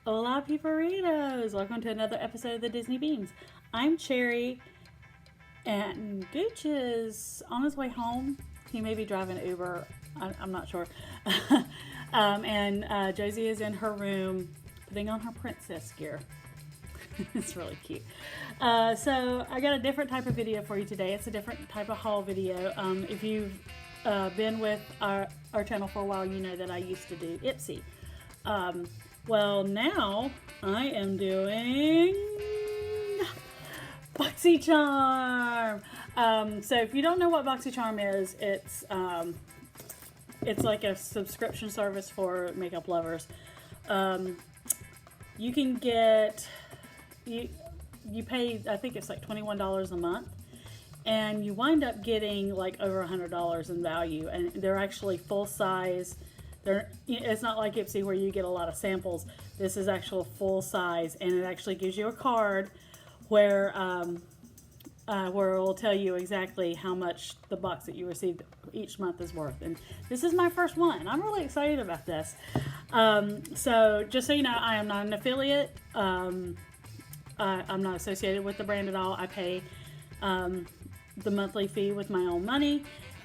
Hola, Peeperitos! Welcome to another episode of the Disney Beans. I'm Cherry, and Gooch is on his way home. He may be driving Uber. I'm not sure. And Josie is in her room putting on her princess gear. It's really cute. So I got a different type of video for you today. It's a different type of haul video. If you've been with our channel for a while, you know that I used to do Ipsy. Well, now I am doing Boxycharm. So if you don't know what Boxycharm is, it's like a subscription service for makeup lovers. You can get you pay, I think it's like $21 a month, and you wind up getting like over $100 in value, and they're actually full size. It's not like Ipsy where you get a lot of samples. This is actual full size, and it actually gives you a card where it will tell you exactly how much the box that you received each month is worth. And this is my first one. I'm really excited about this. So just so you know, I am not an affiliate. I'm not associated with the brand at all. I pay the monthly fee with my own money,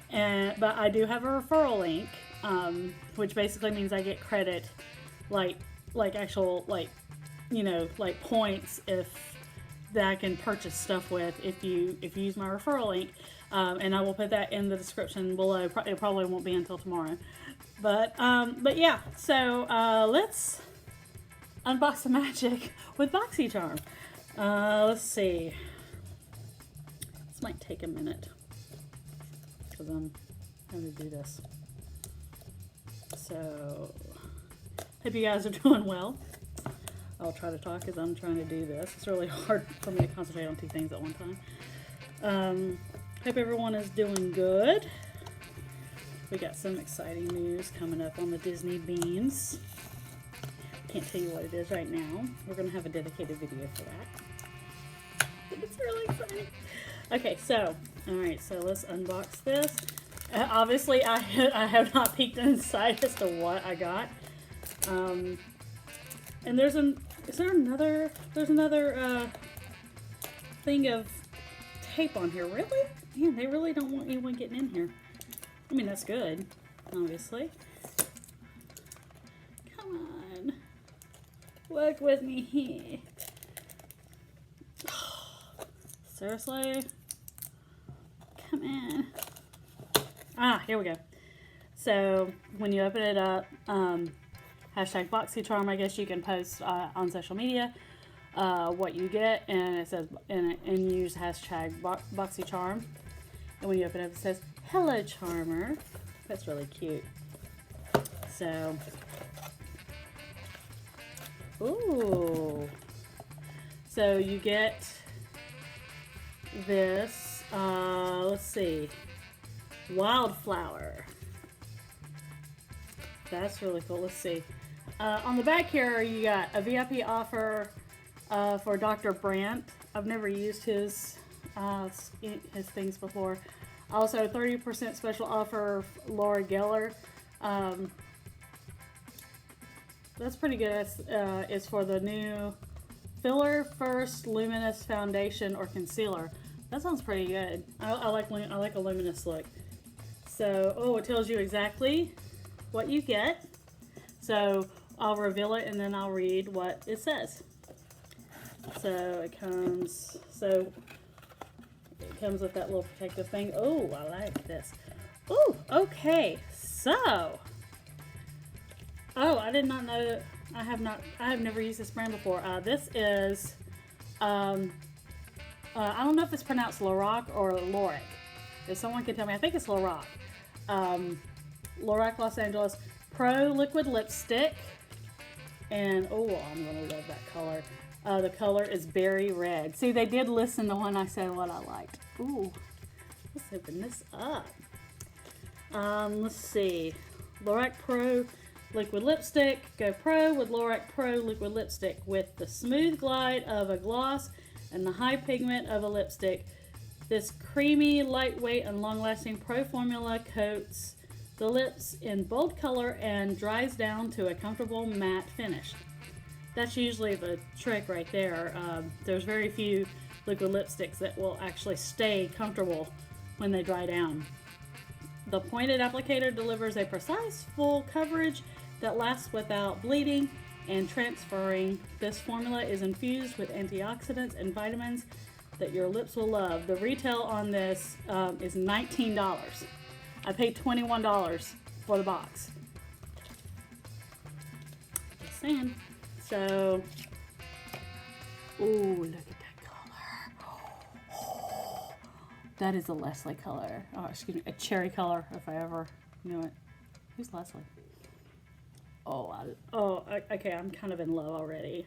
but I do have a referral link. Which basically means I get credit, like actual, like points that I can purchase stuff with if you use my referral link, and I will put that in the description below. It probably won't be until tomorrow, but yeah. So let's unbox the magic with Boxycharm. Let's see. This might take a minute because I'm going to do this. So, hope you guys are doing well. I'll try to talk as I'm trying to do this. It's really hard for me to concentrate on two things at one time. Hope everyone is doing good. We got some exciting news coming up on the Disney Beans. Can't tell you what it is right now. We're going to have a dedicated video for that. It's really exciting. Okay, so, alright, so let's unbox this. Obviously, I have not peeked inside as to what I got. And there's another thing of tape on here. Really? Man, they really don't want anyone getting in here. I mean, that's good, obviously. Come on. Work with me here. Seriously? Come on. Here we go. So when you open it up, hashtag Boxycharm, I guess you can post on social media what you get, and it says, and use hashtag Boxycharm. And when you open it up, it says, "Hello, Charmer." That's really cute. So, ooh. So you get this, let's see. Wildflower. That's really cool. Let's see. On the back here, you got a VIP offer for Dr. Brandt. I've never used his things before. Also, 30% special offer Laura Geller. That's pretty good. It's for the new Filler First Luminous Foundation or Concealer. That sounds pretty good. I like a luminous look. So, it tells you exactly what you get. So, I'll reveal it and then I'll read what it says. So, it comes with that little protective thing. Oh, I like this. Oh, okay. So, I did not know that. I have never used this brand before. This is, I don't know if it's pronounced Lorac or Lorac. If someone can tell me, I think it's Lorac. Lorac Los Angeles Pro Liquid Lipstick. And, I'm going to love that color. The color is berry red. See, they did listen to when I said what I liked. Ooh, let's open this up. Let's see. Lorac Pro Liquid Lipstick. Go Pro with Lorac Pro Liquid Lipstick with the smooth glide of a gloss and the high pigment of a lipstick. This creamy, lightweight, and long-lasting Pro formula coats the lips in bold color and dries down to a comfortable matte finish. That's usually the trick right there. There's very few liquid lipsticks that will actually stay comfortable when they dry down. The pointed applicator delivers a precise, full coverage that lasts without bleeding and transferring. This formula is infused with antioxidants and vitamins that your lips will love. The retail on this is $19. I paid $21 for the box. Just saying. So, ooh, look at that color. Oh, that is a Leslie color. Oh, excuse me, a cherry color, if I ever knew it. Who's Leslie? Okay, I'm kind of in love already.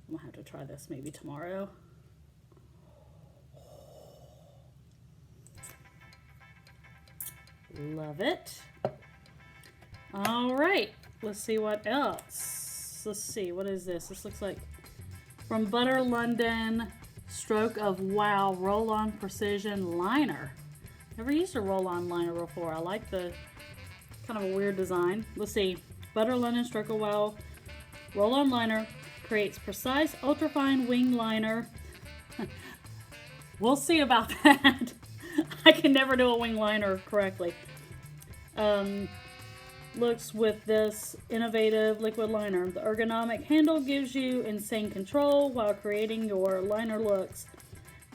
I'm gonna have to try this maybe tomorrow. Love it. All right, let's see what else. Let's see, what is this? This looks like from Butter London Stroke of Wow Roll-On Precision Liner. Never used a roll-on liner before. I like the kind of a weird design. Let's see. Butter London Stroke of Wow Roll-On Liner creates precise ultrafine wing liner. We'll see about that. I can never do a wing liner correctly. Looks with this innovative liquid liner. The ergonomic handle gives you insane control while creating your liner looks.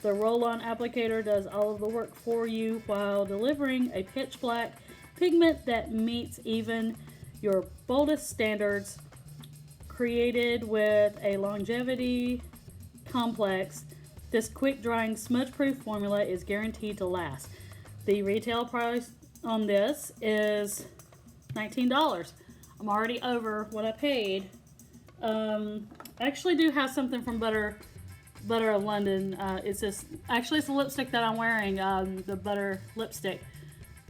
The roll-on applicator does all of the work for you while delivering a pitch black pigment that meets even your boldest standards. Created with a longevity complex, this quick drying smudge proof formula is guaranteed to last. The retail price on this is $19. I'm already over what I paid. I actually do have something from Butter of London. It's this. Actually, it's the lipstick that I'm wearing. The Butter lipstick.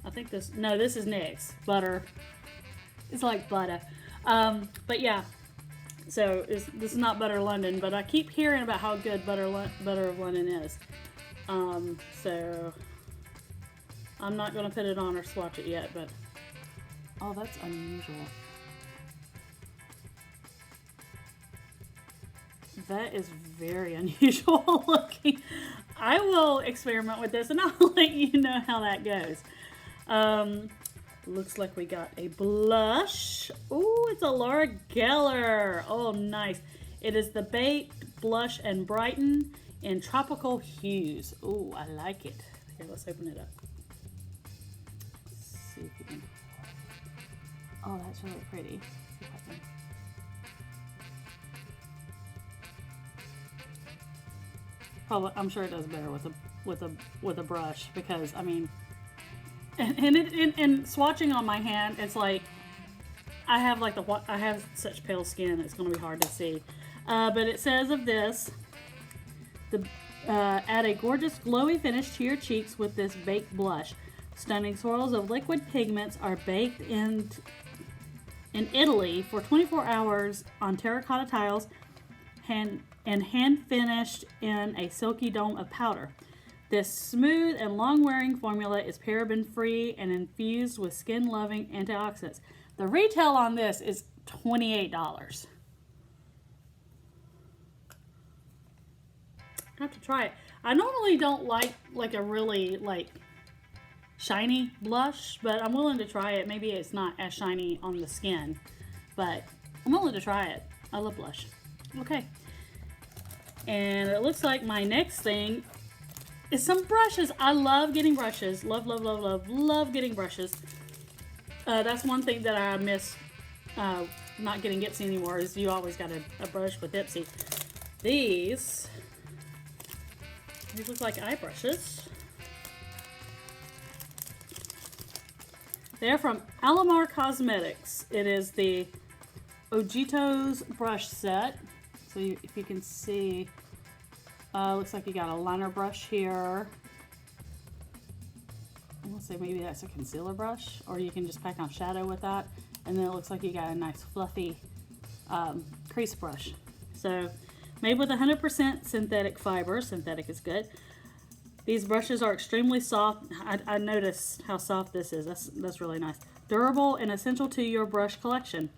I think this. No, this is NYX Butter. It's like butter. But yeah. So this is not Butter London, but I keep hearing about how good Butter of London is. So I'm not going to put it on or swatch it yet, but oh, that's unusual. That is very unusual looking. I will experiment with this and I'll let you know how that goes. Looks like we got a blush. Ooh, it's a Laura Geller. Oh, nice. It is the Baked Blush and Brighten in Tropical Hues. Ooh, I like it. Here, let's open it up. Let's see if we can. Oh, that's really pretty. See if I can. Probably, I'm sure it does better with a brush because I mean, and swatching on my hand, it's like I have such pale skin, it's going to be hard to see. But it says of this, add a gorgeous glowy finish to your cheeks with this baked blush. Stunning swirls of liquid pigments are baked in Italy for 24 hours on terracotta tiles hand finished in a silky dome of powder. This smooth and long-wearing formula is paraben-free and infused with skin-loving antioxidants. The retail on this is $28. I have to try it. I normally don't like a really shiny blush, but I'm willing to try it. Maybe it's not as shiny on the skin, but I'm willing to try it. I love blush. Okay. And it looks like my next thing is some brushes. I love getting brushes. Love, love, love, love, love getting brushes. That's one thing that I miss not getting Ipsy anymore is you always got a brush with Ipsy. These look like eye brushes. They're from Alamar Cosmetics. It is the Ojitos brush set. So if you can see, looks like you got a liner brush here. We'll say maybe that's a concealer brush, or you can just pack on shadow with that. And then it looks like you got a nice fluffy crease brush. So made with 100% synthetic fiber. Synthetic is good. These brushes are extremely soft. I noticed how soft this is. That's really nice. Durable and essential to your brush collection.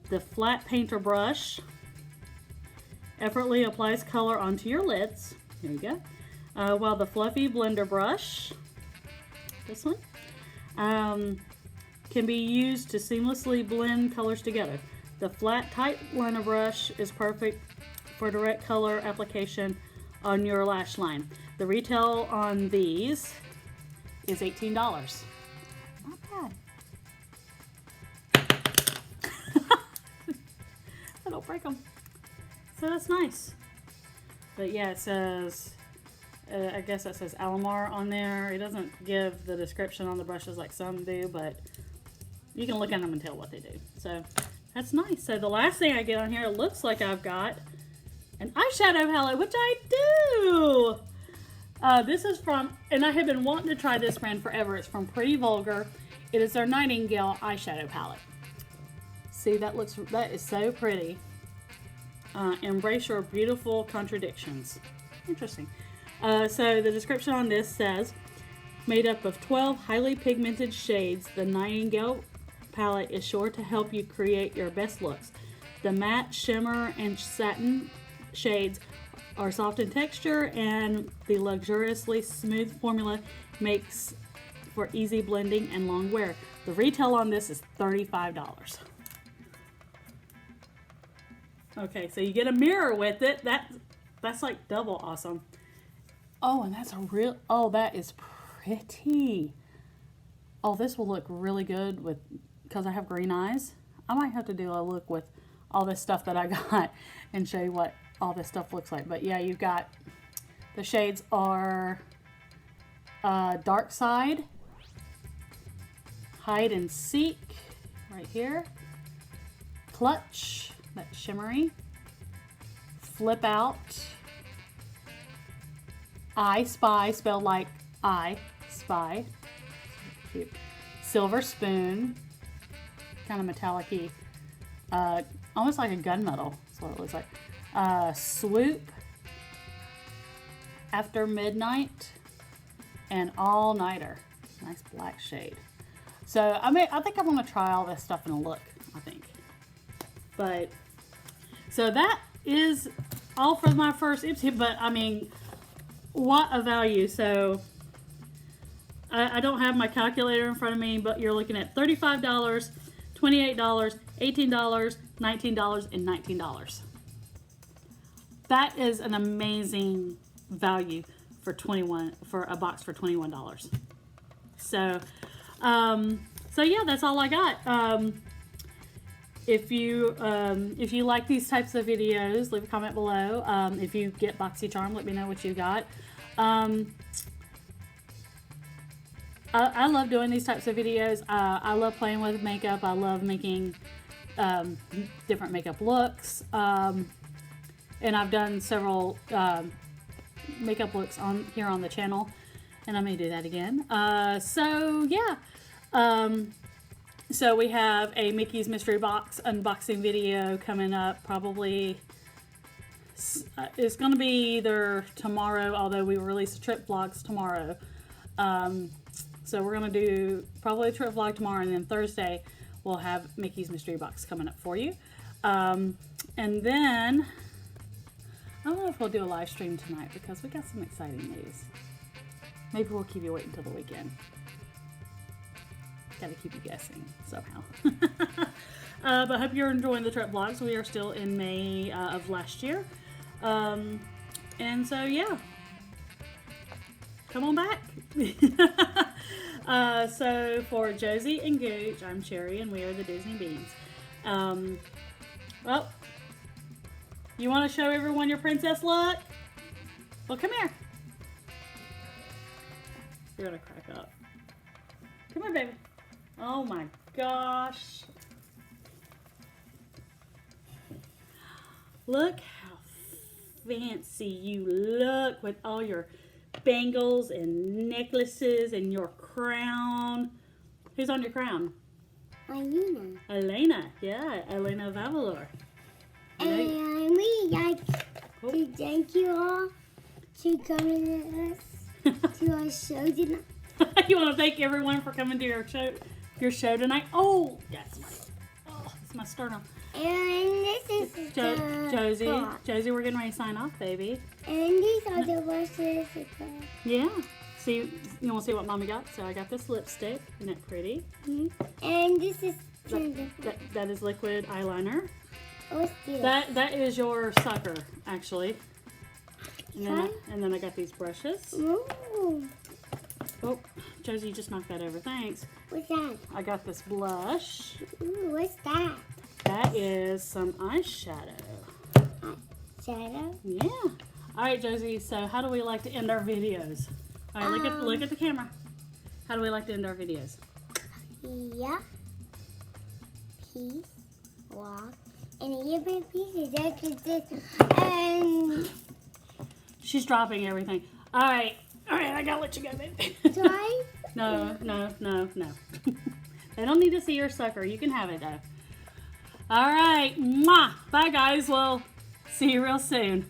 The flat painter brush effortlessly applies color onto your lids. Here you go. While the fluffy blender brush, this one, can be used to seamlessly blend colors together. The flat, tight liner brush is perfect for direct color application on your lash line. The retail on these is $18. Not bad. I don't break them. So that's nice. But yeah, it says, I guess it says Alamar on there. It doesn't give the description on the brushes like some do, but you can look at them and tell what they do. So that's nice. So the last thing I get on here, it looks like I've got an eyeshadow palette, which I do. This is from, and I have been wanting to try this brand forever. It's from Pretty Vulgar. It is their Nightingale eyeshadow palette. See, that is so pretty. Embrace your beautiful contradictions. Interesting. So the description on this says, made up of 12 highly pigmented shades, the Nightingale palette is sure to help you create your best looks. The matte, shimmer, and satin shades are soft in texture, and the luxuriously smooth formula makes for easy blending and long wear. The retail on this is $35. Okay, so you get a mirror with it. That's like double awesome. Oh, and that's that is pretty. Oh, this will look really good because I have green eyes. I might have to do a look with all this stuff that I got and show you what all this stuff looks like. But yeah, you've got, the shades are Dark Side, Hide and Seek, right here, Clutch, that's shimmery, Flip Out, I Spy, spelled like I Spy, cute, Silver Spoon, kind of metallic-y, almost like a gunmetal, that's what it looks like. Swoop, After Midnight, and All Nighter. Nice black shade. So I think I'm going to try all this stuff in a look, I think. But, so that is all for my first Ipsy, but I mean, what a value. So I don't have my calculator in front of me, but you're looking at $35, $28, $18, $19, and $19. That is an amazing value for a box for $21. So, so yeah, that's all I got. If you like these types of videos, leave a comment below. If you get Boxycharm, let me know what you got. I love doing these types of videos. I love playing with makeup. I love making different makeup looks. And I've done several makeup looks here on the channel, and I may do that again. So yeah, so we have a Mickey's Mystery Box unboxing video coming up. Probably it's going to be either tomorrow, although we release the trip vlogs tomorrow. So we're going to do probably a trip vlog tomorrow, and then Thursday we'll have Mickey's Mystery Box coming up for you. And then I don't know if we'll do a live stream tonight because we got some exciting news. Maybe we'll keep you waiting until the weekend. Gotta keep you guessing somehow. But I hope you're enjoying the trip vlogs. We are still in May of last year. And so, yeah. Come on back. So for Josie and Gooch, I'm Cherry, and we are the Disney Beans. Well, you want to show everyone your princess look? Well, come here. You're gonna crack up. Come here, baby. Oh my gosh. Look how fancy you look with all your bangles and necklaces and your crown. Who's on your crown? Elena. Elena, yeah, Elena of Avalor. And we like to thank you all for coming with us to our show tonight. You want to thank everyone for coming to your show tonight? Oh, that's my sternum. And this is Josie, box. Josie, we're getting ready to sign off, baby. And these are the brushes. Yeah. See, you want to see what Mommy got? So I got this lipstick. Isn't that pretty? And this is That is liquid eyeliner. what's this? That is your sucker, actually. And then I got these brushes. Ooh. Oh, Josie, you just knocked that over. Thanks. What's that? I got this blush. Ooh, what's that? That is some eyeshadow. Shadow? Yeah. All right, Josie. So how do we like to end our videos? All right, look at the camera. How do we like to end our videos? Yeah. Peace. Walk. And a little bit of pieces. That's this. And She's dropping everything. All right, I gotta let you go, baby. try. No. They don't need to see your sucker. You can have it though. All right, mwah. Bye guys. We'll see you real soon.